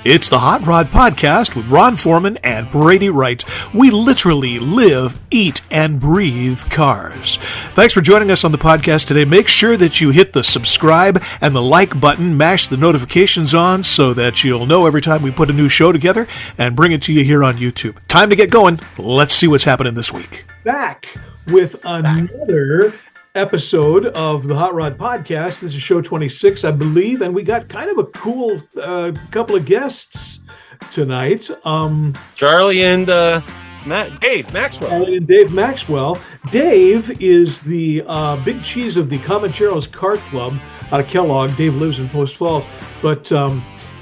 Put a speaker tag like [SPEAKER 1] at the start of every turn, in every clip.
[SPEAKER 1] It's the Hot Rod Podcast with Ron Foreman and Brady Wright. We literally live, eat, and breathe cars. Thanks for joining us on the podcast today. Make sure that you hit the subscribe and the like button, mash the notifications on so that you'll know every time we put a new show together and bring it to you here on YouTube. Time to get going. Let's see what's happening this week.
[SPEAKER 2] Back with another episode of the Hot Rod Podcast. This is show 26, I believe, and we got kind of a cool couple of guests tonight.
[SPEAKER 3] Charlie and Dave Maxwell.
[SPEAKER 2] Charlie and Dave Maxwell. Dave is the big cheese of the Comancheros Kart Club out of Kellogg. Dave lives in Post Falls, but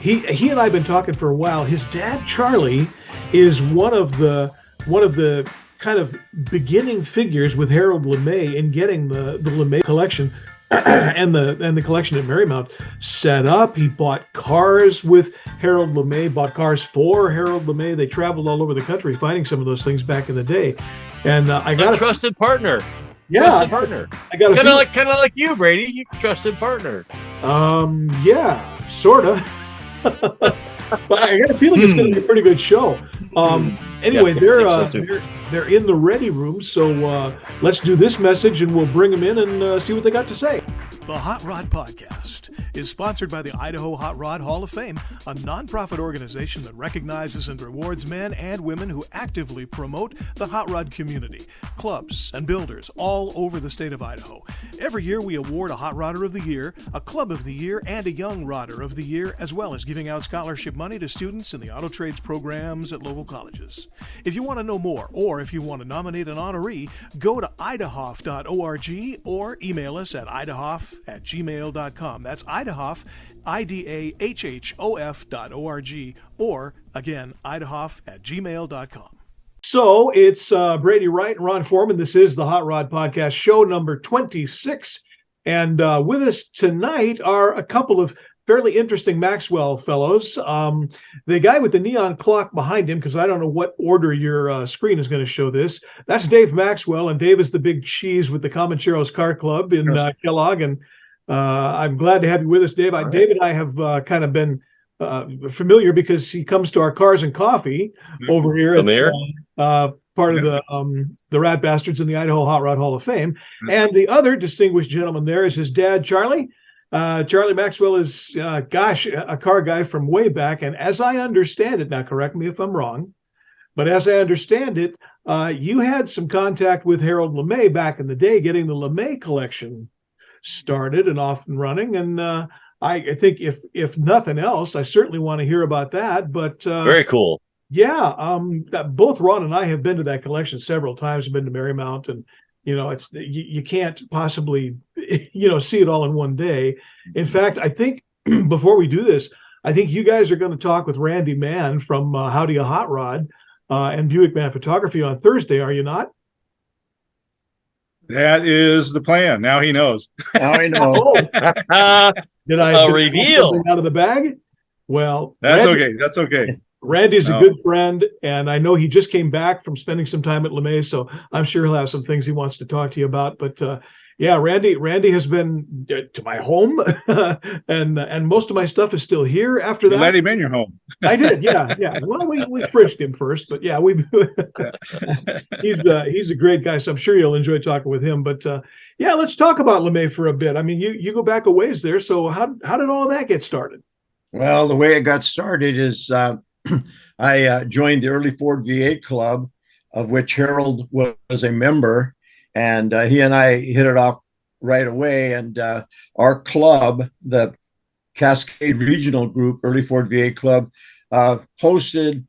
[SPEAKER 2] he and I have been talking for a while. His dad, Charlie, is one of the kind of beginning figures with Harold LeMay in getting the LeMay Collection and the collection at Marymount set up. He bought cars with Harold LeMay, bought cars for Harold LeMay. They traveled all over the country finding some of those things back in the day. And I got
[SPEAKER 3] a trusted partner.
[SPEAKER 2] Yeah,
[SPEAKER 3] trusted partner.
[SPEAKER 2] I got
[SPEAKER 3] kind of like you, Brady. You trusted partner.
[SPEAKER 2] Yeah, sorta. But I got a feeling it's going to be a pretty good show. Anyway, they're in the ready room, so let's do this message and we'll bring them in and see what they got to say.
[SPEAKER 1] The Hot Rod Podcast is sponsored by the Idaho Hot Rod Hall of Fame, a nonprofit organization that recognizes and rewards men and women who actively promote the hot rod community, clubs, and builders all over the state of Idaho. Every year we award a Hot Rodder of the Year, a Club of the Year, and a Young Rodder of the Year, as well as giving out scholarship money to students in the auto trades programs at local colleges. If you want to know more, or if you want to nominate an honoree, go to idahof.org or email us at idahof@gmail.com. That's idahof, IDAHHOF.org, or again, idahof@gmail.com.
[SPEAKER 2] So it's Brady Wright and Ron Foreman. This is the Hot Rod Podcast, show number 26. And with us tonight are a couple of fairly interesting Maxwell fellows. The guy with the neon clock behind him, because I don't know what order your screen is going to show this, that's Dave Maxwell, and Dave is the big cheese with the Comancheros Kart Club in Kellogg, and I'm glad to have you with us, Dave. Dave and I have kind of been familiar because he comes to our Cars and Coffee over here at part of the Rat Bastards in the Idaho Hot Rod Hall of Fame. And the other distinguished gentleman there is his dad, Charlie. Charlie Maxwell is, a car guy from way back. And as I understand it, now correct me if I'm wrong, but as I understand it, you had some contact with Harold LeMay back in the day, getting the LeMay Collection started and off and running. And I think if nothing else, I certainly want to hear about that. But
[SPEAKER 3] very cool.
[SPEAKER 2] Yeah, both Ron and I have been to that collection several times. I've been to Marymount, and it's you can't possibly see it all in one day. In fact, I think before we do this, I think you guys are going to talk with Randy Mann from Howdy a Hot Rod and Buick Man Photography on Thursday, are you not?
[SPEAKER 4] That is the plan. Now he knows.
[SPEAKER 2] Now I know. Did I
[SPEAKER 3] reveal
[SPEAKER 2] something out of the bag? Well,
[SPEAKER 4] that's okay. That's okay.
[SPEAKER 2] Randy's a good friend, and I know he just came back from spending some time at LeMay, so I'm sure he'll have some things he wants to talk to you about. But yeah, Randy has been to my home, and most of my stuff is still here after that.
[SPEAKER 4] You let him in your home.
[SPEAKER 2] I did, yeah. Well, we frisked him first, but yeah, he's a great guy, so I'm sure you'll enjoy talking with him. But yeah, let's talk about LeMay for a bit. I mean, you go back a ways there, so how did all of that get started?
[SPEAKER 5] Well, the way it got started is I joined the early Ford V8 club, of which Harold was a member, and he and I hit it off right away. And our club, the Cascade Regional Group, Early Ford V8 Club, hosted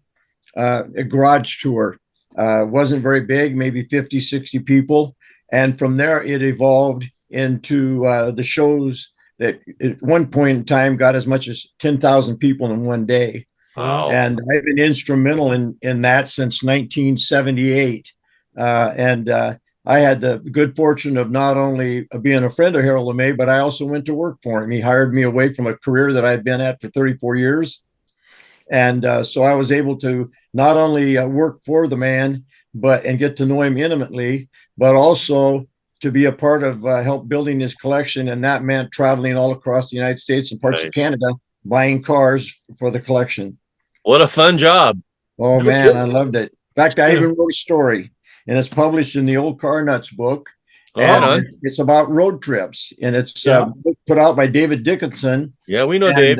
[SPEAKER 5] a garage tour. Wasn't very big, maybe 50, 60 people. And from there, it evolved into the shows that at one point in time got as much as 10,000 people in one day.
[SPEAKER 3] Wow.
[SPEAKER 5] And I've been instrumental in that since 1978. And I had the good fortune of not only being a friend of Harold LeMay, but I also went to work for him. He hired me away from a career that I'd been at for 34 years. And so I was able to not only work for the man, and get to know him intimately, but also to be a part of help building his collection. And that meant traveling all across the United States and parts of Canada, buying cars for the collection.
[SPEAKER 3] What a fun job.
[SPEAKER 5] Oh
[SPEAKER 2] No
[SPEAKER 5] man,
[SPEAKER 2] kidding.
[SPEAKER 5] I loved it. In fact, I even wrote a story, and it's published in the Old Car Nuts book.
[SPEAKER 3] Right
[SPEAKER 5] And
[SPEAKER 3] on.
[SPEAKER 5] it's about road trips, and it's
[SPEAKER 2] Yeah.
[SPEAKER 5] put out by David Dickinson.
[SPEAKER 3] Yeah, we know Dave.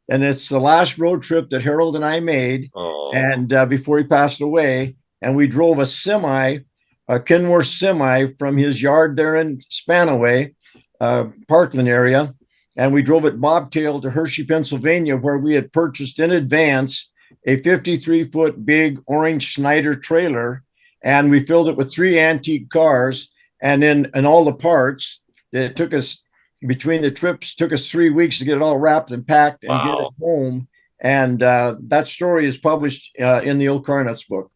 [SPEAKER 5] And it's the last road trip that Harold and I made,
[SPEAKER 3] Oh,
[SPEAKER 5] and before he passed away. And we drove a semi, a Kenworth semi, from his yard there in Spanaway, Parkland area, and we drove it bobtail to Hershey, Pennsylvania, where we had purchased in advance a 53-foot big orange Schneider trailer, and we filled it with 3 antique cars. And all the parts, it took us, between the trips, took us 3 weeks to get it all wrapped and packed and get it home. And that story is published in the Old Car Nuts book.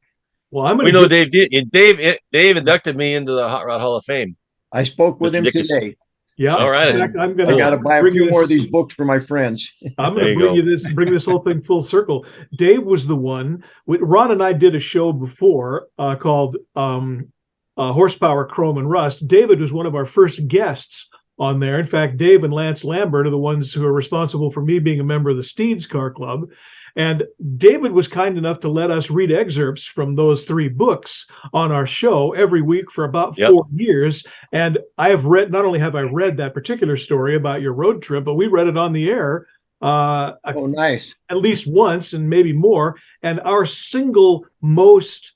[SPEAKER 2] Well,
[SPEAKER 3] we know Dave. Dave inducted me into the Hot Rod Hall of Fame.
[SPEAKER 5] I spoke with
[SPEAKER 3] Mr.
[SPEAKER 5] him
[SPEAKER 3] Dickinson.
[SPEAKER 5] today.
[SPEAKER 2] Yeah.
[SPEAKER 3] All right.
[SPEAKER 2] In fact, I
[SPEAKER 5] I got to buy a few more of these books for my friends.
[SPEAKER 2] I'm
[SPEAKER 3] There
[SPEAKER 2] going to
[SPEAKER 3] you
[SPEAKER 2] bring this whole thing full circle. Dave was the one. Ron and I did a show before called Horsepower, Chrome, and Rust. David was one of our first guests on there. In fact, Dave and Lance Lambert are the ones who are responsible for me being a member of the Steeds Car Club. And David was kind enough to let us read excerpts from those 3 books on our show every week for about 4 years. And I have read, not only have I read that particular story about your road trip, but we read it on the air
[SPEAKER 5] Oh, nice.
[SPEAKER 2] at least once and maybe more. And our single most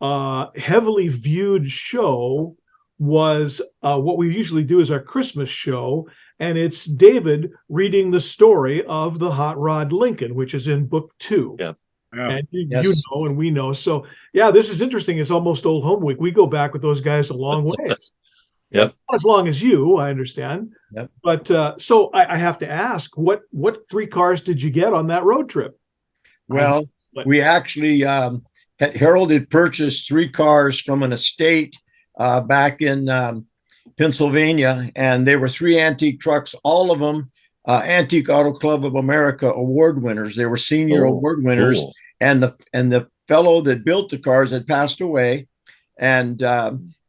[SPEAKER 2] heavily viewed show was what we usually do is our Christmas show, and it's David reading the story of the Hot Rod Lincoln, which is in book 2.
[SPEAKER 4] Yeah.
[SPEAKER 2] And you
[SPEAKER 5] Yes.
[SPEAKER 2] know, and we know. So yeah, this is interesting. It's almost old home week. We go back with those guys a long ways.
[SPEAKER 3] Yep.
[SPEAKER 2] Not as long as you, I understand.
[SPEAKER 5] Yep.
[SPEAKER 2] But so I have to ask, what 3 cars did you get on that road trip?
[SPEAKER 5] Well, we actually, Harold had purchased 3 cars from an estate back in Pennsylvania, and they were 3 antique trucks, all of them Antique Auto Club of America award winners. They were senior award winners,
[SPEAKER 3] cool.
[SPEAKER 5] and the fellow that built the cars had passed away, and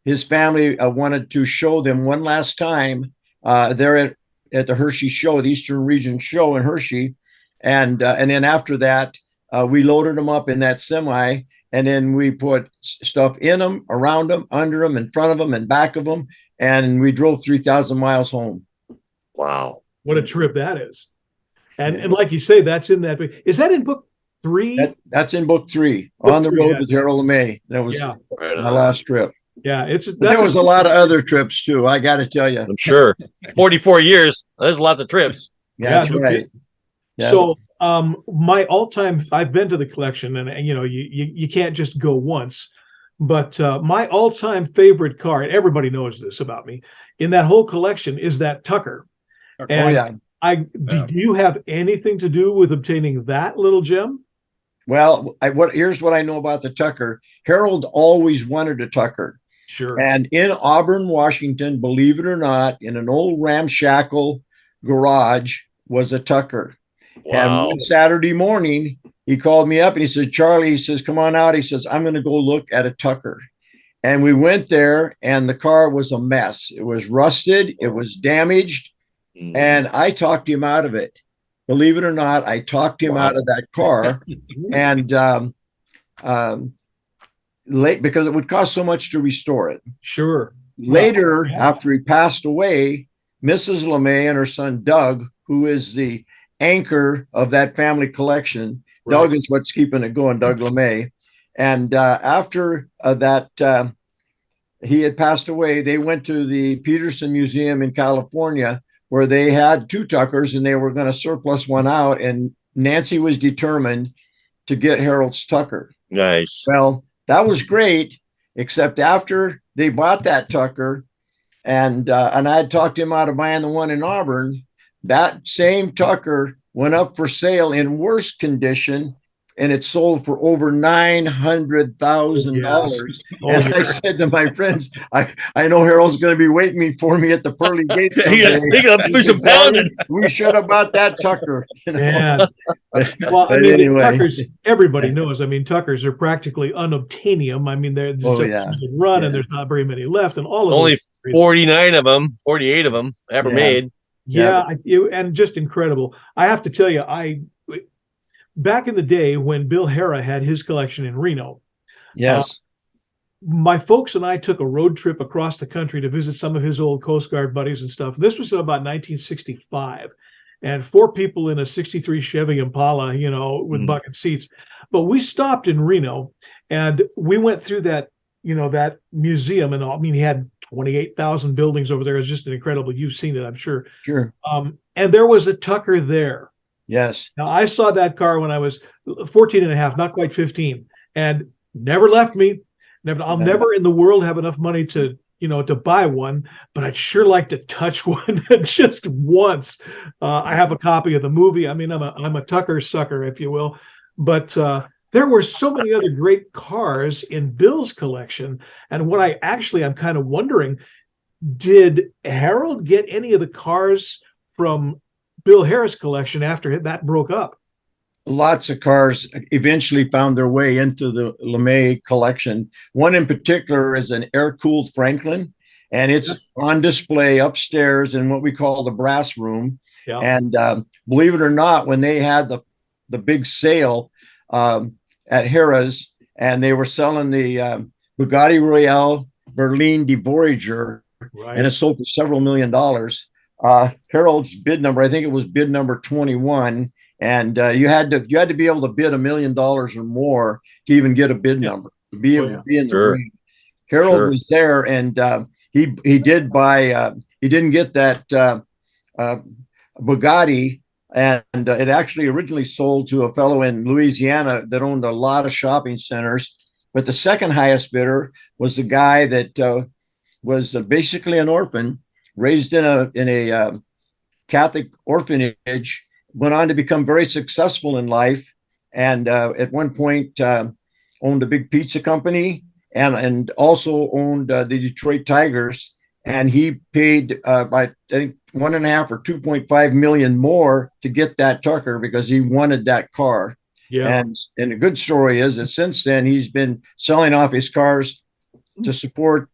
[SPEAKER 5] his family wanted to show them one last time there at the Hershey show, the Eastern Region show in Hershey, and then after that we loaded them up in that semi. And then we put stuff in them, around them, under them, in front of them, and back of them. And we drove 3,000 miles home.
[SPEAKER 3] Wow.
[SPEAKER 2] What a trip that is. And like you say, that's in that. Is that in book 3?
[SPEAKER 5] That's in book 3,
[SPEAKER 2] Book
[SPEAKER 5] On the
[SPEAKER 2] 3,
[SPEAKER 5] Road
[SPEAKER 2] yeah.
[SPEAKER 5] with Harold LeMay. That was
[SPEAKER 3] Right
[SPEAKER 5] my
[SPEAKER 3] on.
[SPEAKER 5] last trip.
[SPEAKER 2] Yeah,
[SPEAKER 5] But there was a lot of other trips too, I got to tell you.
[SPEAKER 3] I'm sure. 44 years. There's lots of trips.
[SPEAKER 5] Yeah, that's
[SPEAKER 2] no
[SPEAKER 5] right.
[SPEAKER 2] kidding.
[SPEAKER 5] Yeah.
[SPEAKER 2] So my all-time, I've been to the collection, and you know, you can't just go once, but my all-time favorite car, and everybody knows this about me, in that whole collection is that Tucker. And
[SPEAKER 5] yeah.
[SPEAKER 2] do you have anything to do with obtaining that little gem?
[SPEAKER 5] Well, here's what I know about the Tucker. Harold always wanted a Tucker.
[SPEAKER 2] Sure.
[SPEAKER 5] And in Auburn, Washington, believe it or not, in an old ramshackle garage was a Tucker. And
[SPEAKER 3] Wow.
[SPEAKER 5] one Saturday morning, he called me up and he said, Charlie, he says, come on out. He says, I'm going to go look at a Tucker. And we went there, and the car was a mess. It was rusted. It was damaged. And I talked him out of it. Believe it or not, I talked him out of that car. And late, because it would cost so much to restore it.
[SPEAKER 2] Sure.
[SPEAKER 5] Later, after he passed away, Mrs. LeMay and her son Doug, who is the anchor of that family collection,
[SPEAKER 2] Right.
[SPEAKER 5] Doug is what's keeping it going, Doug LeMay. And after that, he had passed away, they went to the Peterson Museum in California, where they had 2 Tuckers, and they were going to surplus one out. And Nancy was determined to get Harold's Tucker.
[SPEAKER 3] Nice.
[SPEAKER 5] Well, that was great, except after they bought that Tucker, and I had talked him out of buying the one in Auburn, that same Tucker went up for sale in worse condition, and it sold for over $900,000. And I said to my friends, I know Harold's going to be waiting for me at the pearly gate someday.
[SPEAKER 3] They got push and pounded.
[SPEAKER 5] We should have bought that Tucker. You know?
[SPEAKER 2] Man. Well, I
[SPEAKER 5] But
[SPEAKER 2] mean,
[SPEAKER 5] anyway.
[SPEAKER 2] Tuckers, everybody knows. I mean, Tuckers are practically unobtainium. I mean, there's
[SPEAKER 5] Oh,
[SPEAKER 2] a
[SPEAKER 5] yeah.
[SPEAKER 2] run,
[SPEAKER 5] Yeah.
[SPEAKER 2] and there's not very many left, and all of
[SPEAKER 3] Only
[SPEAKER 2] those-
[SPEAKER 3] 49 of them, 48 of them ever
[SPEAKER 5] Yeah.
[SPEAKER 3] made.
[SPEAKER 2] Yeah, and just incredible. I have to tell you, back in the day when Bill Harrah had his collection in Reno,
[SPEAKER 5] Yes.
[SPEAKER 2] my folks and I took a road trip across the country to visit some of his old Coast Guard buddies and stuff. This was in about 1965, and 4 people in a 63 Chevy Impala, with bucket seats. But we stopped in Reno, and we went through that, that museum and all. I mean, he had 28,000 buildings over there. It's just an incredible. You've seen it, I'm sure.
[SPEAKER 5] Sure.
[SPEAKER 2] And there was a Tucker there.
[SPEAKER 5] Yes.
[SPEAKER 2] Now, I saw that car when I was 14 and a half, not quite 15, and never left me. I'll never in the world have enough money to buy one, but I'd sure like to touch one just once. I have a copy of the movie. I mean, I'm a Tucker sucker, if you will. But there were so many other great cars in Bill's collection. And what I'm kind of wondering, did Harold get any of the cars from Bill Harrah's collection after that broke up?
[SPEAKER 5] Lots of cars eventually found their way into the LeMay collection. One in particular is an air-cooled Franklin, and it's on display upstairs in what we call the brass room.
[SPEAKER 2] Yeah.
[SPEAKER 5] And believe it or not, when they had the big sale at Harrah's, and they were selling the Bugatti Royale Berlin de Voyager,
[SPEAKER 2] Right.
[SPEAKER 5] and it sold for several $1 million. Harold's bid number, I think it was bid number 21. And you had to be able to bid $1 million or more to even get a bid number, to be able to be in the ring. Harold was there, and he did buy. He didn't get that Bugatti, and it actually originally sold to a fellow in Louisiana that owned a lot of shopping centers. But the second highest bidder was the guy that was basically an orphan, raised in a Catholic orphanage. Went on to become very successful in life, and at one point owned a big pizza company and also owned the Detroit Tigers. And he paid I think 1.5 or 2.5 million more to get that Tucker because he wanted that car.
[SPEAKER 2] Yeah.
[SPEAKER 5] And the good story is that since then he's been selling off his cars to support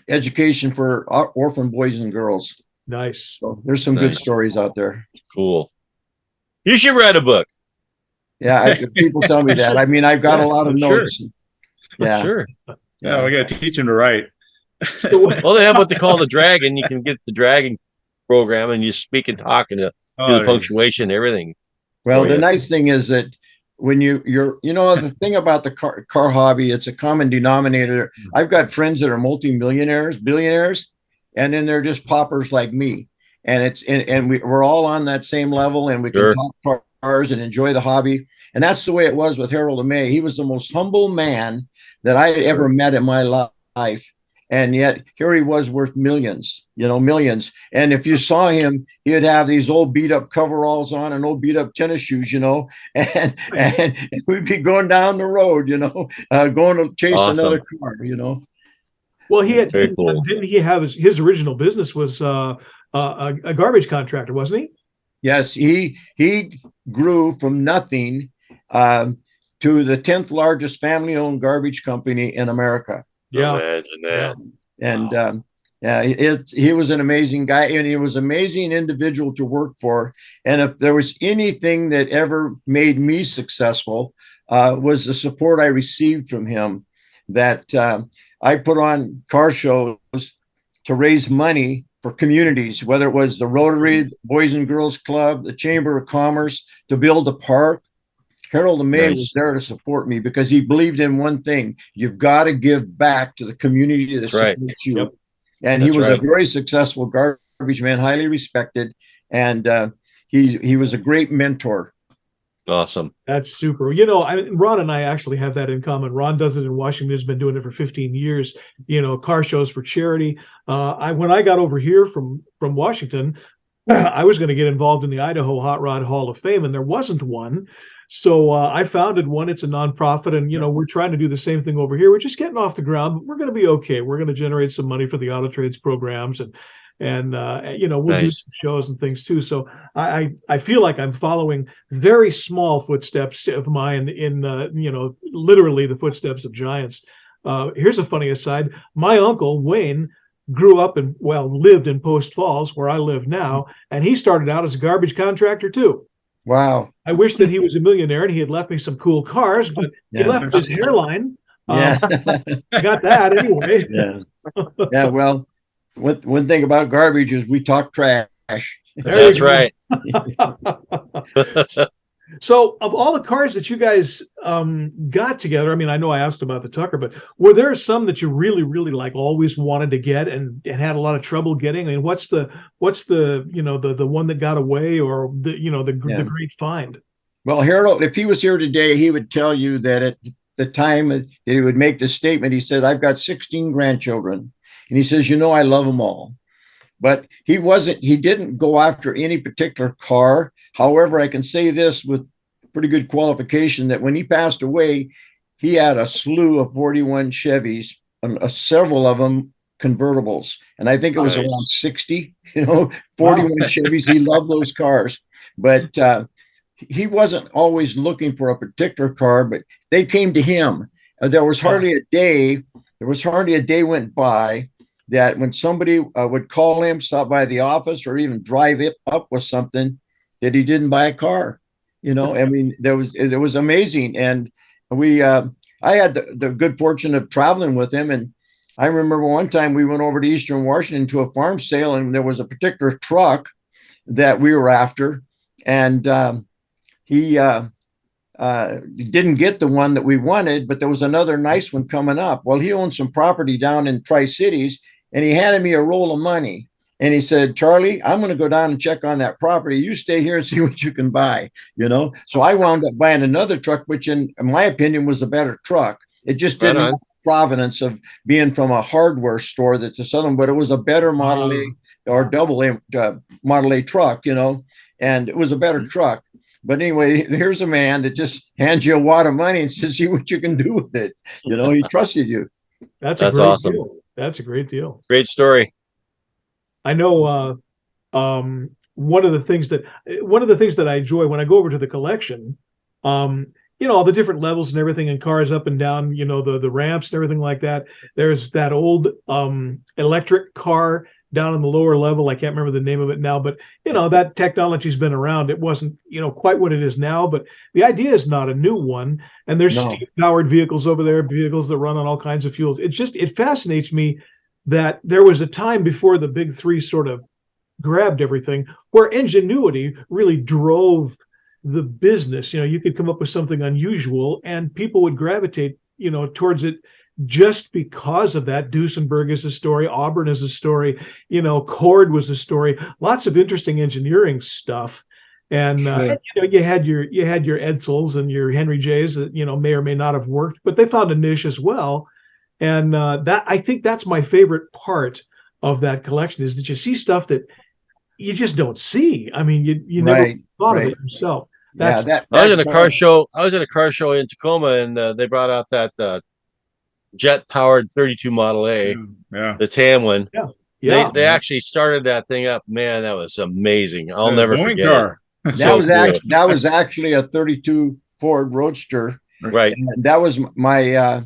[SPEAKER 5] education for orphan boys and girls.
[SPEAKER 2] Nice.
[SPEAKER 5] So there's some good stories out there.
[SPEAKER 3] Cool. You should write a book.
[SPEAKER 5] Yeah, people tell me that. I mean, I've got a lot of notes.
[SPEAKER 3] Sure.
[SPEAKER 5] Yeah,
[SPEAKER 3] Sure.
[SPEAKER 4] Yeah, we got to teach him to write.
[SPEAKER 3] Well, they have what they call the dragon. You can get the dragon program, and you speak and talk and do the punctuation, everything.
[SPEAKER 5] Well, the nice thing is that when you're the thing about the car hobby, it's a common denominator. I've got friends that are multimillionaires, billionaires, and then they're just paupers like me. And we're all on that same level, and we can talk cars and enjoy the hobby. And that's the way it was with Harold LeMay. He was the most humble man that I had ever met in my life. And yet here he was worth millions. And if you saw him, he'd have these old beat up coveralls on and old beat up tennis shoes, and we'd be going down the road, going to chase another car,
[SPEAKER 2] Well, he had,
[SPEAKER 3] cool.
[SPEAKER 2] didn't he have his original business was a garbage contractor, wasn't he?
[SPEAKER 5] Yes, he grew from nothing to the 10th largest family-owned garbage company in America.
[SPEAKER 2] Yeah,
[SPEAKER 3] imagine that.
[SPEAKER 5] And he was an amazing guy, and he was an amazing individual to work for. And if there was anything that ever made me successful, was the support I received from him. That I put on car shows to raise money for communities, whether it was the Rotary, the Boys and Girls Club, the Chamber of Commerce, to build a park. Harold LeMay was there to support me because he believed in one thing: you've got to give back to the community that supports you. Yep. And he was a very successful garbage man, highly respected, and he was a great mentor.
[SPEAKER 3] Awesome.
[SPEAKER 2] That's super. Ron and I actually have that in common. Ron does it in Washington. He's been doing it for 15 years, car shows for charity. When I got over here from Washington, I was going to get involved in the Idaho Hot Rod Hall of Fame, and there wasn't one. So I founded one. It's a nonprofit, and we're trying to do the same thing over here. We're just getting off the ground, but we're going to be okay. We're going to generate some money for the auto trades programs, and we'll do some shows and things too. So I feel like I'm following very small footsteps of mine in literally the footsteps of giants. Here's a funny aside: my uncle Wayne grew up lived in Post Falls, where I live now, and he started out as a garbage contractor too.
[SPEAKER 5] Wow.
[SPEAKER 2] I wish that he was a millionaire and he had left me some cool cars, but he left his hairline.
[SPEAKER 5] Yeah.
[SPEAKER 2] I got that anyway.
[SPEAKER 5] Yeah. Yeah. Well, one thing about garbage is we talk trash.
[SPEAKER 3] That's right.
[SPEAKER 2] So, of all the cars that you guys got together, I mean, I know I asked about the Tucker, but were there some that you really, really like, always wanted to get and had a lot of trouble getting? I mean, what's the the one that got away, or the great find?
[SPEAKER 5] Well, Harold, if he was here today, he would tell you that at the time that he would make the statement, he said, "I've got 16 grandchildren," and he says, "I love them all." But he didn't go after any particular car. However, I can say this with pretty good qualification that when he passed away, he had a slew of 41 Chevys, several of them convertibles. And I think it was around 60, 41 wow. Chevys. He loved those cars. But he wasn't always looking for a particular car, but they came to him. There was hardly a day went by that when somebody would call him, stop by the office, or even drive it up with something, that he didn't buy a car. I mean, it was amazing. And I had the good fortune of traveling with him. And I remember one time we went over to Eastern Washington to a farm sale, and there was a particular truck that we were after. And he didn't get the one that we wanted, but there was another nice one coming up. Well, he owned some property down in Tri-Cities, and he handed me a roll of money. And he said, "Charlie, I'm going to go down and check on that property. You stay here and see what you can buy." So I wound up buying another truck, which in my opinion was a better truck. It just didn't have the provenance of being from a hardware store that's a Southern, but it was a better Model A or double A Model A truck, and it was a better truck. But anyway, here's a man that just hands you a wad of money and says, "See what you can do with it." He trusted you.
[SPEAKER 2] That's great
[SPEAKER 3] awesome.
[SPEAKER 2] Deal. That's a great deal.
[SPEAKER 3] Great story.
[SPEAKER 2] I know one of the things that I enjoy when I go over to the collection, all the different levels and everything, and cars up and down, the ramps and everything like that. There's that old electric car down in the lower level. I can't remember the name of it now, but that technology's been around. It wasn't quite what it is now, but the idea is not a new one. And there's steam-powered vehicles over there, vehicles that run on all kinds of fuels. It fascinates me that there was a time before the big three sort of grabbed everything, where ingenuity really drove the business. You could come up with something unusual and people would gravitate, towards it just because of that. Duesenberg is a story. Auburn is a story. Cord was a story. Lots of interesting engineering stuff. And you had your Edsels and your Henry J's that may or may not have worked, but they found a niche as well. And that, I think that's my favorite part of that collection, is that you see stuff that you just don't see. I mean, you never thought of it yourself. I was at a car show. I was at a car show in Tacoma, and they brought out that jet-powered 32 Model A, the tan one. Yeah. They actually started that thing up. Man, that was amazing. I'll never forget car. It.
[SPEAKER 5] That was actually a 32 Ford Roadster.
[SPEAKER 3] Right.
[SPEAKER 5] And that was my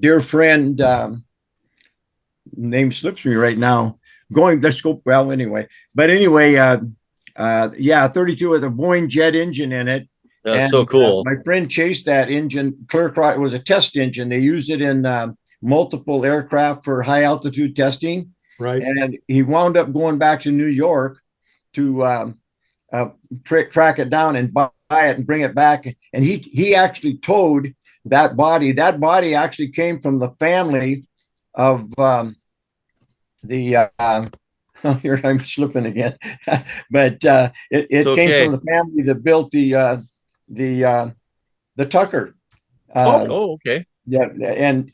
[SPEAKER 5] dear friend. Name slips me right now. Let's go. Well, anyway. But anyway, 32 with a Boeing jet engine in it.
[SPEAKER 3] That's so cool.
[SPEAKER 5] My friend chased that engine clear across. It was a test engine. They used it in multiple aircraft for high altitude testing. Right. And he wound up going back to New York to track it down and buy it and bring it back. And he actually towed that body. That body actually came from the family of here I'm slipping again, but it came from the family that built the Tucker.
[SPEAKER 3] Okay.
[SPEAKER 5] Yeah,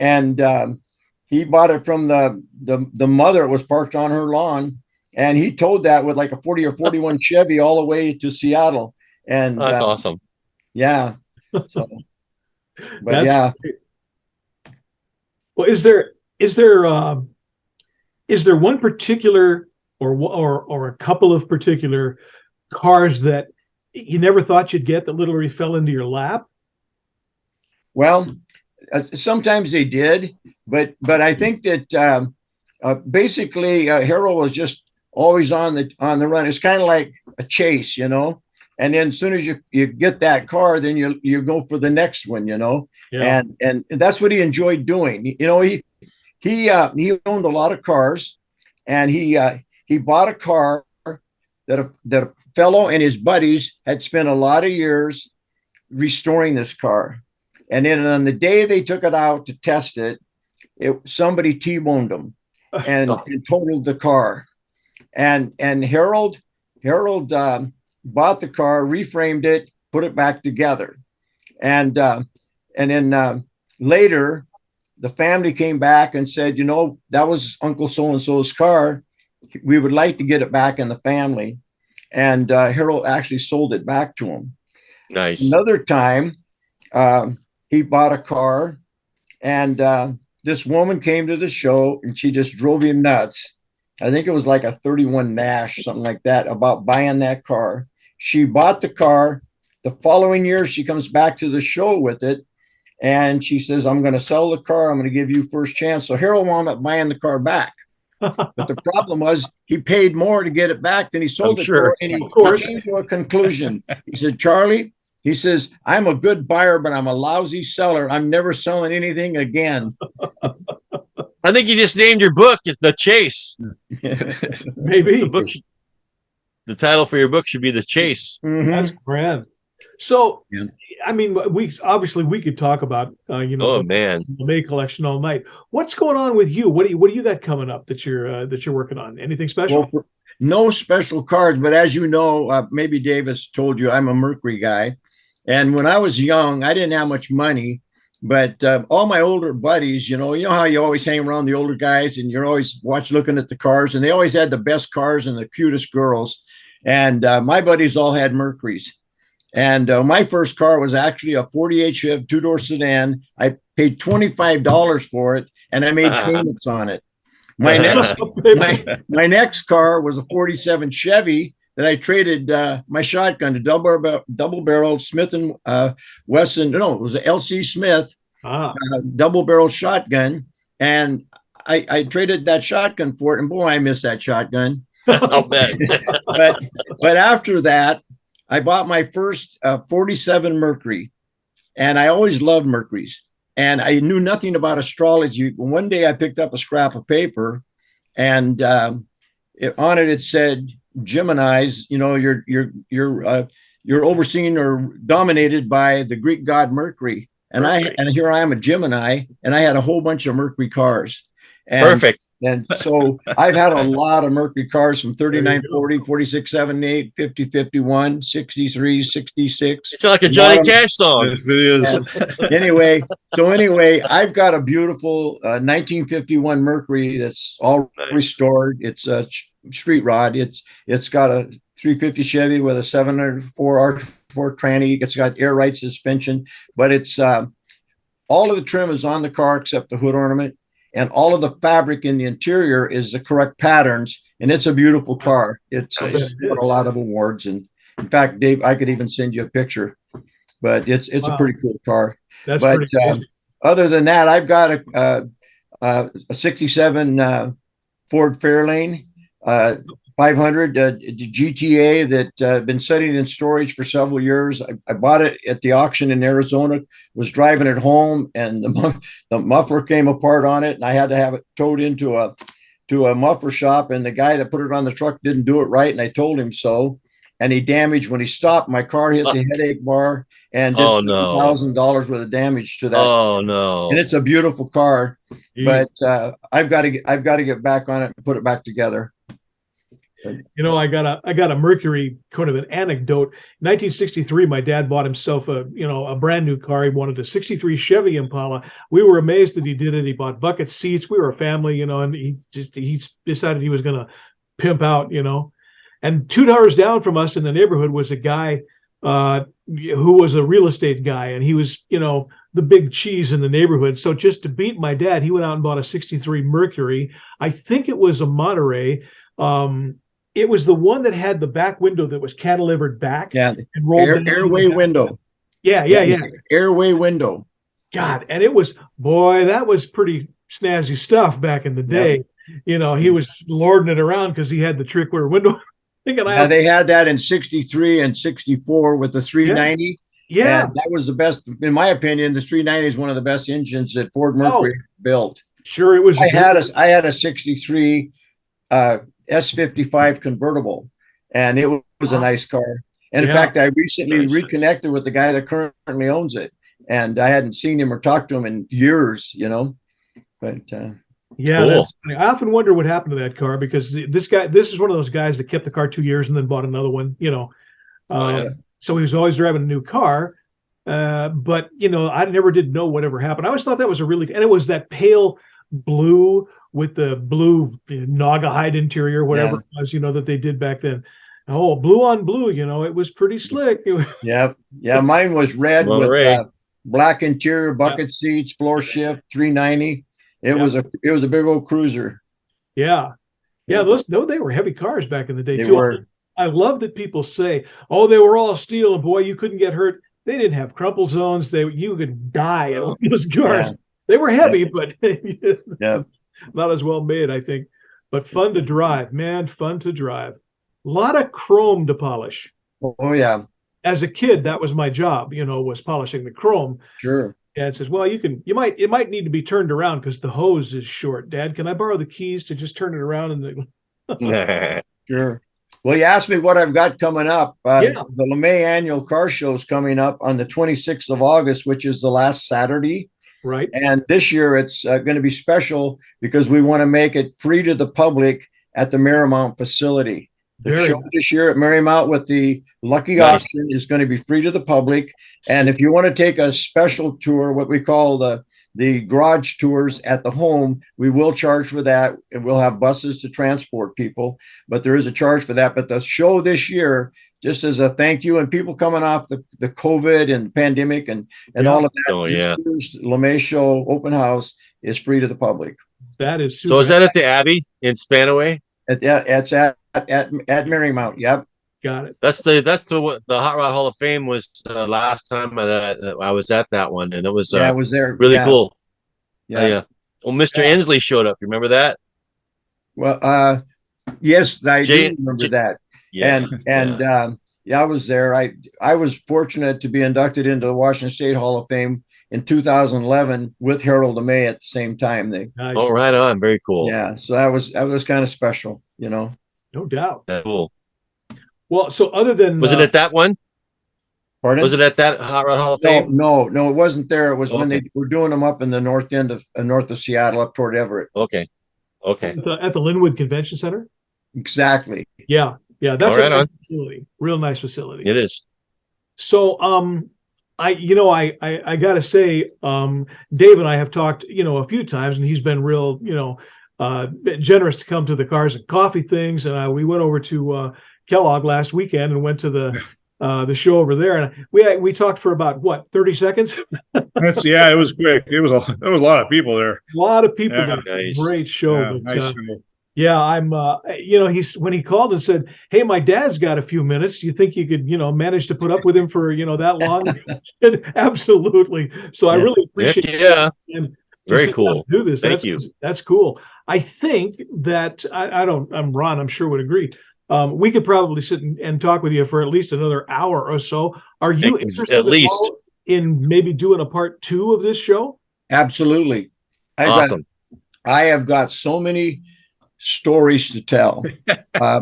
[SPEAKER 5] and he bought it from the mother. It was parked on her lawn, and he towed that with like a 40 or 41 Chevy all the way to Seattle. And
[SPEAKER 3] that's awesome.
[SPEAKER 5] Yeah. So, but yeah.
[SPEAKER 2] Well, is there one particular or a couple of particular cars that you never thought you'd get that literally fell into your lap?
[SPEAKER 5] Well, sometimes they did, but I think that basically Harold was just always on the run. It's kind of like a chase, And then as soon as you get that car, then you go for the next one,
[SPEAKER 2] Yeah.
[SPEAKER 5] and that's what he enjoyed doing. He owned a lot of cars, and he bought a car that a fellow and his buddies had spent a lot of years restoring this car. And then on the day they took it out to test it, somebody T-boned them and totaled the car. And Harold bought the car, reframed it, put it back together. And then later, the family came back and said, that was Uncle so-and-so's car. We would like to get it back in the family. And Harold actually sold it back to him.
[SPEAKER 3] Nice.
[SPEAKER 5] Another time, he bought a car, and this woman came to the show, and she just drove him nuts. I think it was like a 31 Nash, something like that, about buying that car. She bought the car. The following year, she comes back to the show with it, and she says, I'm going to sell the car. I'm going to give you first chance. So Harold wound up buying the car back. But the problem was he paid more to get it back than he sold it for. And he came to a conclusion. He said, Charlie, he says, I'm a good buyer, but I'm a lousy seller. I'm never selling anything again.
[SPEAKER 3] I think you just named your book, The Chase.
[SPEAKER 2] Maybe.
[SPEAKER 3] The title for your book should be The Chase.
[SPEAKER 2] Mm-hmm. That's grand. So, I mean, we could talk about, the LeMay Collection all night. What's going on with you? What do you got coming up that you're working on? Anything special?
[SPEAKER 5] Well, no special cars, but as you know, maybe Davis told you, I'm a Mercury guy. And when I was young, I didn't have much money, but all my older buddies, you know how you always hang around the older guys and you're always looking at the cars, and they always had the best cars and the cutest girls. And my buddies all had Mercuries. And my first car was actually a 48 Chevy 2-door sedan. I paid $25 for it, and I made payments on it. My next car was a 47 Chevy that I traded my shotgun to double-barrel Smith and Wesson. No, it was a LC Smith double-barrel shotgun, and I traded that shotgun for it. And boy, I miss that shotgun.
[SPEAKER 3] I'll bet.
[SPEAKER 5] but after that, I bought my first 47 Mercury, and I always loved Mercuries. And I knew nothing about astrology. One day I picked up a scrap of paper, and on it said, Geminis, you're overseen or dominated by the Greek god Mercury. And here I am, a Gemini, and I had a whole bunch of Mercury cars.
[SPEAKER 3] Perfect.
[SPEAKER 5] And so I've had a lot of Mercury cars from 39, 40, 46, 78, 50, 51, 63, 66.
[SPEAKER 3] It's like a Johnny Cash song.
[SPEAKER 4] Yes, it is.
[SPEAKER 5] Anyway, I've got a beautiful 1951 Mercury that's all restored. It's a street rod. It's got a 350 Chevy with a 704 R4 tranny. It's got air ride suspension, but it's all of the trim is on the car except the hood ornament. And all of the fabric in the interior is the correct patterns, and it's a beautiful car. It's won a lot of awards, and in fact, Dave, I could even send you a picture. But it's a pretty cool car.
[SPEAKER 2] That's pretty cool.
[SPEAKER 5] Other than that, I've got a '67 Ford Fairlane 500 GTA that been sitting in storage for several years. I bought it at the auction in Arizona, was driving it home, and the muffler came apart on it, and I had to have it towed into a muffler shop, and the guy that put it on the truck didn't do it right, and I told him so. And he damaged, when he stopped, my car hit the headache bar and did $1,000 worth of damage to that. Oh no. And it's a beautiful car, but I've got to get back on it and put it back together.
[SPEAKER 2] I got a Mercury, kind of an anecdote. 1963, my dad bought himself a brand new car. He wanted a 63 Chevy Impala. We were amazed that he did it. He bought bucket seats. We were a family, and he decided he was going to pimp out, And 2 doors down from us in the neighborhood was a guy who was a real estate guy, and he was, the big cheese in the neighborhood. So just to beat my dad, he went out and bought a 63 Mercury. I think it was a Monterey. It was the one that had the back window that was cantilevered back.
[SPEAKER 5] Yeah,
[SPEAKER 2] and rolled
[SPEAKER 5] airway window.
[SPEAKER 2] Yeah.
[SPEAKER 5] Airway window.
[SPEAKER 2] God, and it was, boy, that was pretty snazzy stuff back in the day. Yeah. He was lording it around because he had the trick rear window.
[SPEAKER 5] They had that in 63 and 64 with the 390.
[SPEAKER 2] Yeah.
[SPEAKER 5] And that was the best, in my opinion. The 390 is one of the best engines that Ford Mercury built.
[SPEAKER 2] Sure, it was.
[SPEAKER 5] I had a 63 S55 convertible, and it was a nice car. And in fact, I recently reconnected with the guy that currently owns it, and I hadn't seen him or talked to him in years, But
[SPEAKER 2] cool. I often wonder what happened to that car, because this is one of those guys that kept the car 2 years and then bought another one, So he was always driving a new car. But, I never did know whatever happened. I always thought that was and it was that pale blue with the blue Naugahyde interior, whatever it was, that they did back then. Oh, blue on blue, it was pretty slick.
[SPEAKER 5] Yeah. Mine was red with black interior, bucket seats, floor shift, 390. It was a big old cruiser. Yeah. They were heavy cars back in the day too. I love that people say, "Oh, they were all steel, and boy, you couldn't get hurt." They didn't have crumple zones. You could die in those cars. They were heavy, but not as well made, I think. But fun to drive, man. Fun to drive. A lot of chrome to polish. Oh yeah.
[SPEAKER 2] As a kid, that was my job. Was polishing the chrome.
[SPEAKER 5] Sure.
[SPEAKER 2] Dad says, "Well, it might need to be turned around because the hose is short. Dad, can I borrow the keys to just turn it around?" And
[SPEAKER 5] Sure. Well, you asked me what I've got coming up. The LeMay annual car show is coming up on the 26th of August, which is the last Saturday.
[SPEAKER 2] Right.
[SPEAKER 5] And this year it's going to be special because we want to make it free to the public at the Marymount facility. The show this year at Marymount with the Lucky Auction is going to be free to the public. And if you want to take a special tour, what we call the garage tours at the home, we will charge for that, and we'll have buses to transport people, but there is a charge for that. But the show this year, just as a thank you, and people coming off the COVID and pandemic and all of that, LeMay show open house is free to the public.
[SPEAKER 2] That is super.
[SPEAKER 3] So is that at the Abbey in Spanaway?
[SPEAKER 5] It's at Marymount. Yep.
[SPEAKER 2] Got it.
[SPEAKER 3] That's the Hot Rod Hall of Fame was the last time I was at that one, and it was
[SPEAKER 5] I was there.
[SPEAKER 3] Really cool.
[SPEAKER 5] Yeah.
[SPEAKER 3] Well, Mr. Inslee showed up. You remember that?
[SPEAKER 5] Well, yes, I do remember that.
[SPEAKER 3] Yeah.
[SPEAKER 5] And I was there. I was fortunate to be inducted into the Washington State Hall of Fame in 2011 with Harold LeMay at the same time.
[SPEAKER 2] Nice.
[SPEAKER 3] Oh, right on. Very cool.
[SPEAKER 5] Yeah. So that was kind of special,
[SPEAKER 2] No doubt.
[SPEAKER 3] That's cool.
[SPEAKER 2] Well, so other than
[SPEAKER 3] was it at that one?
[SPEAKER 5] Pardon?
[SPEAKER 3] Was it at that Hot Rod Hall of Fame?
[SPEAKER 5] No, it wasn't there. It was when they were doing them up in the north end of north of Seattle, up toward Everett.
[SPEAKER 3] Okay.
[SPEAKER 2] At the Linwood Convention Center.
[SPEAKER 5] Exactly.
[SPEAKER 2] Yeah. That's a nice facility. Real nice facility.
[SPEAKER 3] It is.
[SPEAKER 2] So, I gotta say, Dave and I have talked, a few times, and he's been real, generous to come to the Cars and Coffee things. And we went over to Kellogg last weekend and went to the show over there, and we talked for about 30 seconds.
[SPEAKER 4] It was quick. There was a lot of people there.
[SPEAKER 2] A lot of people.
[SPEAKER 3] Yeah, nice.
[SPEAKER 2] Great show.
[SPEAKER 4] Yeah,
[SPEAKER 2] but,
[SPEAKER 4] nice show.
[SPEAKER 2] Yeah, I'm. When he called and said, "Hey, my dad's got a few minutes. Do you think you could, manage to put up with him for that long?" I said, absolutely. So I really appreciate. Him
[SPEAKER 3] very cool.
[SPEAKER 2] Do this.
[SPEAKER 3] Thank you.
[SPEAKER 2] That's cool. I think that I'm Ron. I'm sure would agree. We could probably sit and talk with you for at least another hour or so. Are you interested
[SPEAKER 3] at least
[SPEAKER 2] in maybe doing a part 2 of this show?
[SPEAKER 5] Absolutely.
[SPEAKER 3] Awesome.
[SPEAKER 5] I have got so many stories to tell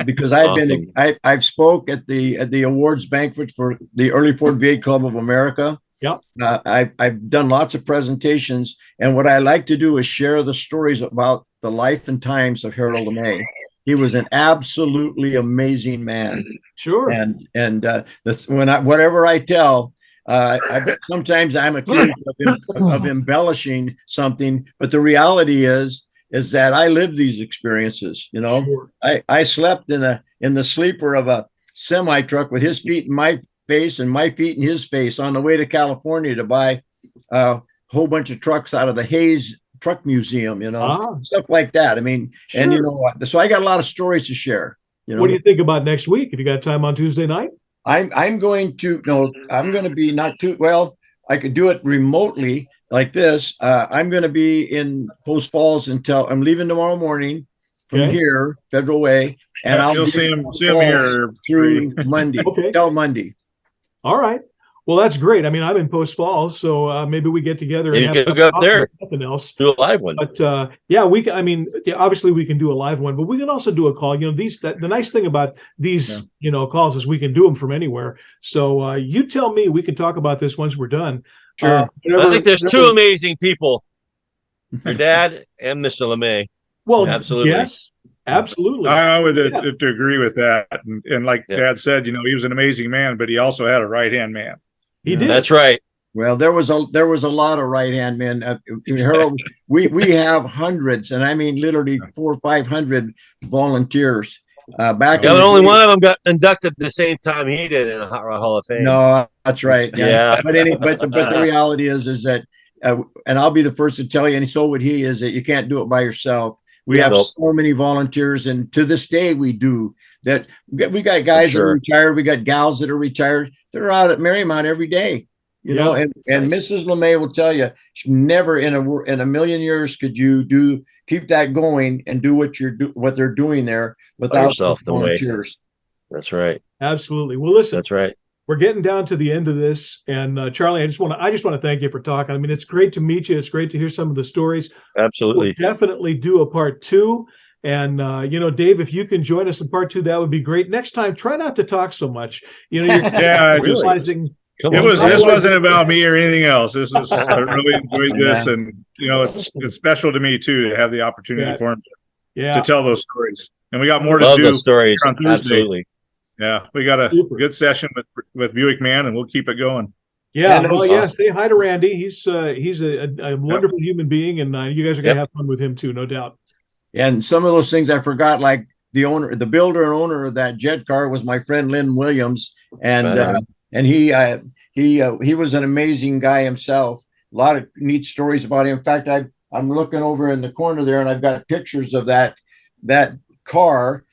[SPEAKER 5] because I've spoke at the awards banquet for the Early Ford V8 Club of America.
[SPEAKER 2] Yep.
[SPEAKER 5] I've done lots of presentations, and what I like to do is share the stories about the life and times of Harold LeMay. He was an absolutely amazing man.
[SPEAKER 2] Sure.
[SPEAKER 5] And whatever I tell, sometimes I'm accused of embellishing something, but the reality is that I lived these experiences.
[SPEAKER 2] Sure.
[SPEAKER 5] I slept in the sleeper of a semi truck with his feet in my face and my feet in his face on the way to California to buy a whole bunch of trucks out of the Hayes Truck Museum, stuff like that. I mean, sure. And so I got a lot of stories to share.
[SPEAKER 2] What do you think about next week? Have you got time on Tuesday night?
[SPEAKER 5] I'm going to be not too well. I could do it remotely like this. I'm going to be in Post Falls until I'm leaving tomorrow morning from here, Federal Way, and
[SPEAKER 4] you'll see him here
[SPEAKER 5] through Monday. Till Monday.
[SPEAKER 2] All right. Well, that's great. I mean, I'm in Post Falls, so maybe we get together and
[SPEAKER 3] you can go up there.
[SPEAKER 2] Nothing else.
[SPEAKER 3] Do a live one.
[SPEAKER 2] But obviously we can do a live one, but we can also do a call. You know, the nice thing about these, calls is we can do them from anywhere. So you tell me, we can talk about this once we're done.
[SPEAKER 3] Sure. I think there's two amazing people, your dad and Mr. LeMay.
[SPEAKER 2] Well,
[SPEAKER 3] absolutely.
[SPEAKER 2] Yes, absolutely.
[SPEAKER 4] I would to agree with that. And like Dad said, he was an amazing man, but he also had a right-hand man.
[SPEAKER 2] He did.
[SPEAKER 3] That's right.
[SPEAKER 5] Well, there was a lot of right-hand men. Harold, we have hundreds, and I mean literally 400 or 500 volunteers. Back
[SPEAKER 3] only one of them got inducted the same time he did in the Hot Rod Hall of Fame.
[SPEAKER 5] No, that's right.
[SPEAKER 3] Yeah.
[SPEAKER 5] But the reality is that, and I'll be the first to tell you, and so would he, is that you can't do it by yourself. We have so many volunteers, and to this day we do that. We got guys that are retired. We got gals that are retired. They're out at Marymount every day, and Mrs. LeMay will tell you, never in a million years could you keep that going and do what they're doing there without volunteers.
[SPEAKER 3] That's right.
[SPEAKER 2] Absolutely. Well, listen.
[SPEAKER 3] That's right.
[SPEAKER 2] We're getting down to the end of this, and Charlie, I just want to thank you for talking. I mean, it's great to meet you. It's great to hear some of the stories.
[SPEAKER 3] Absolutely.
[SPEAKER 2] We'll definitely do a part 2. And Dave, if you can join us in part 2, that would be great. Next time, try not to talk so much. You're realizing.
[SPEAKER 4] This wasn't about me or anything else. I really enjoyed this, and it's special to me too to have the opportunity for him to tell those stories. And we got more to do.
[SPEAKER 3] Those stories.
[SPEAKER 4] On Thursday.
[SPEAKER 3] Absolutely.
[SPEAKER 4] Yeah, we got a good session with Buick Man, and we'll keep it going.
[SPEAKER 2] Yeah, awesome. Say hi to Randy. He's a wonderful human being, and you guys are going to have fun with him too, no doubt.
[SPEAKER 5] And some of those things I forgot, like the builder and owner of that jet car was my friend Lynn Williams, and he was an amazing guy himself. A lot of neat stories about him. In fact, I'm looking over in the corner there, and I've got pictures of that car,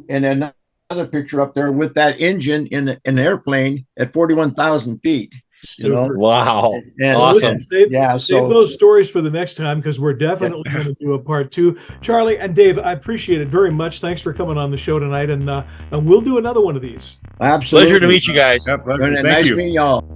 [SPEAKER 5] and then another picture up there with that engine in an airplane at 41,000 feet.
[SPEAKER 3] Wow.
[SPEAKER 5] And
[SPEAKER 3] awesome.
[SPEAKER 2] Save those stories for the next time, because we're definitely going to do a part 2. Charlie and Dave, I appreciate it very much. Thanks for coming on the show tonight, and we'll do another one of these.
[SPEAKER 5] Absolutely.
[SPEAKER 3] Pleasure to meet you guys.
[SPEAKER 5] Nice meeting y'all.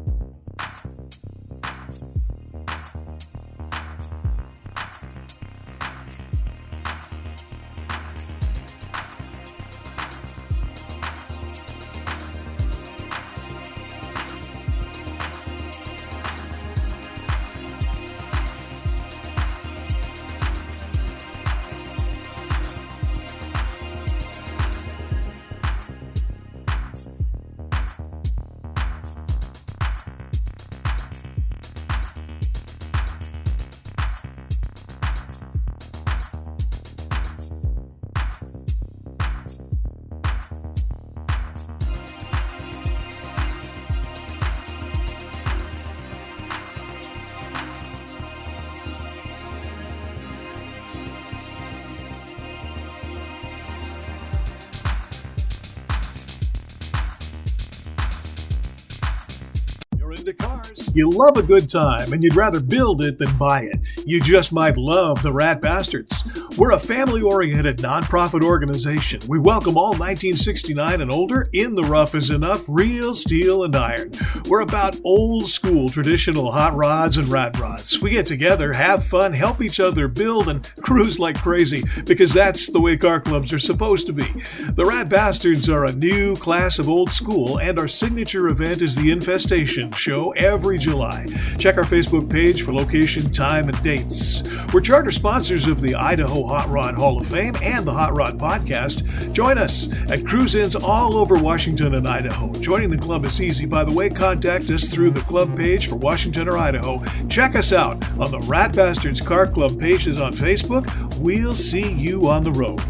[SPEAKER 1] Into cars. You love a good time, and you'd rather build it than buy it. You just might love the Rat Bastards. We're a family-oriented nonprofit organization. We welcome all 1969 and older. In the rough is enough, real steel and iron. We're about old-school traditional hot rods and rat rods. We get together, have fun, help each other build, and cruise like crazy, because that's the way car clubs are supposed to be. The Rat Bastards are a new class of old school, and our signature event is the Infestation Show every July. Check our Facebook page for location, time, and dates. We're charter sponsors of the Idaho Hot Rod Hall of Fame and the Hot Rod Podcast. Join us at cruise-ins all over Washington and Idaho. Joining the club is easy. By the way, contact us through the club page for Washington or Idaho. Check us out on the Rat Bastards Car Club pages on Facebook. We'll see you on the road.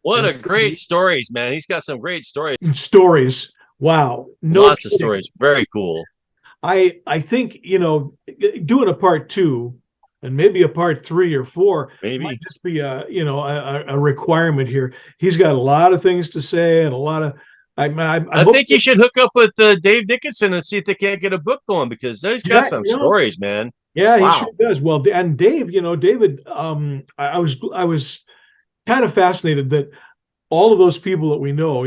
[SPEAKER 3] What a great stories, man. He's got some great stories.
[SPEAKER 2] Stories. Wow.
[SPEAKER 3] Lots of stories. Very cool.
[SPEAKER 2] I think, doing a part 2 and maybe a part 3 or 4 might just be a requirement here. He's got a lot of things to say and a lot of I
[SPEAKER 3] think you should hook up with Dave Dickinson and see if they can't get a book going, because he's got some stories, man.
[SPEAKER 2] Yeah, he sure does. Well, and Dave, David, I was kind of fascinated that all of those people that we know,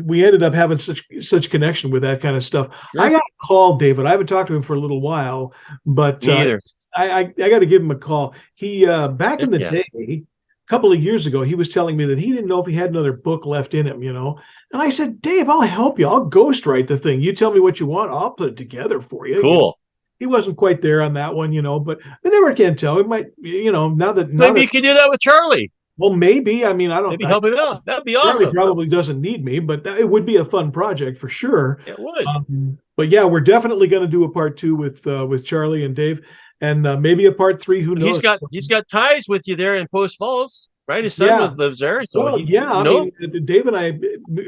[SPEAKER 2] we ended up having such connection with that kind of stuff. Sure. I got to call David. I haven't talked to him for a little while, but
[SPEAKER 3] Me either.
[SPEAKER 2] I got to give him a call. He back in the day, a couple of years ago, he was telling me that he didn't know if he had another book left in him, And I said, Dave, I'll help you. I'll ghostwrite the thing. You tell me what you want. I'll put it together for you.
[SPEAKER 3] Cool.
[SPEAKER 2] He wasn't quite there on that one, but I never can tell. It might,
[SPEAKER 3] maybe you can do that with Charlie.
[SPEAKER 2] Well, maybe. I mean, I don't.
[SPEAKER 3] Maybe help him out. That'd be awesome.
[SPEAKER 2] Charlie probably doesn't need me, but it would be a fun project for sure.
[SPEAKER 3] It would.
[SPEAKER 2] But yeah, we're definitely going to do a part 2 with Charlie and Dave, and maybe a part 3. Who knows?
[SPEAKER 3] He's got ties with you there in Post Falls, right? His son lives there. So
[SPEAKER 2] I mean, Dave and I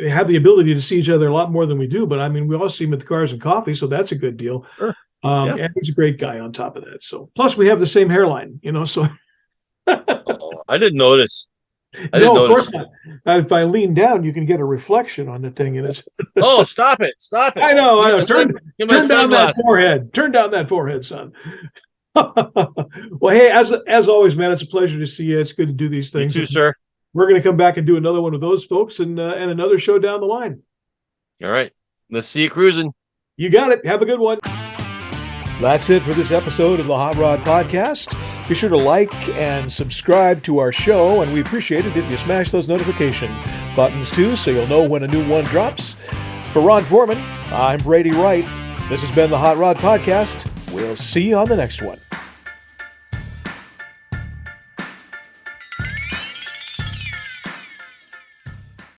[SPEAKER 2] have the ability to see each other a lot more than we do. But I mean, we all see him at the Cars and Coffee, so that's a good deal.
[SPEAKER 3] Sure.
[SPEAKER 2] And he's a great guy on top of that. So plus we have the same hairline, So
[SPEAKER 3] I didn't notice.
[SPEAKER 2] Of course not. If I lean down, you can get a reflection on the thing, and it's.
[SPEAKER 3] Oh, stop it! Stop it!
[SPEAKER 2] I know. Turn down that forehead. Turn down that forehead, son. Well, hey, as always, man, it's a pleasure to see you. It's good to do these things.
[SPEAKER 3] You too, sir.
[SPEAKER 2] We're going to come back and do another one of those folks, and another show down the line.
[SPEAKER 3] All right. Let's see you cruising.
[SPEAKER 2] You got it. Have a good one.
[SPEAKER 1] That's it for this episode of the Hot Rod Podcast. Be sure to like and subscribe to our show, and we appreciate it if you smash those notification buttons too, so you'll know when a new one drops. For Ron Foreman, I'm Brady Wright. This has been the Hot Rod Podcast. We'll see you on the next one.